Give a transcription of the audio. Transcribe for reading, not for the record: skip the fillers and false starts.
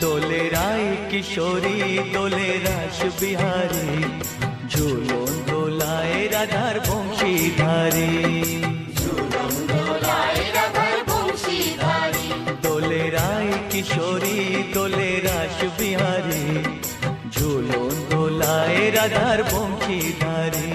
দোলে রায় কিশোরী দোলে রাস বিহারী, ঝুলন দোলায় রাধার বংশীধারী। দোলে রায় কিশোরী দোলে রাস বিহারী, ঝুলন দোলায় রাধার বংশীধারী।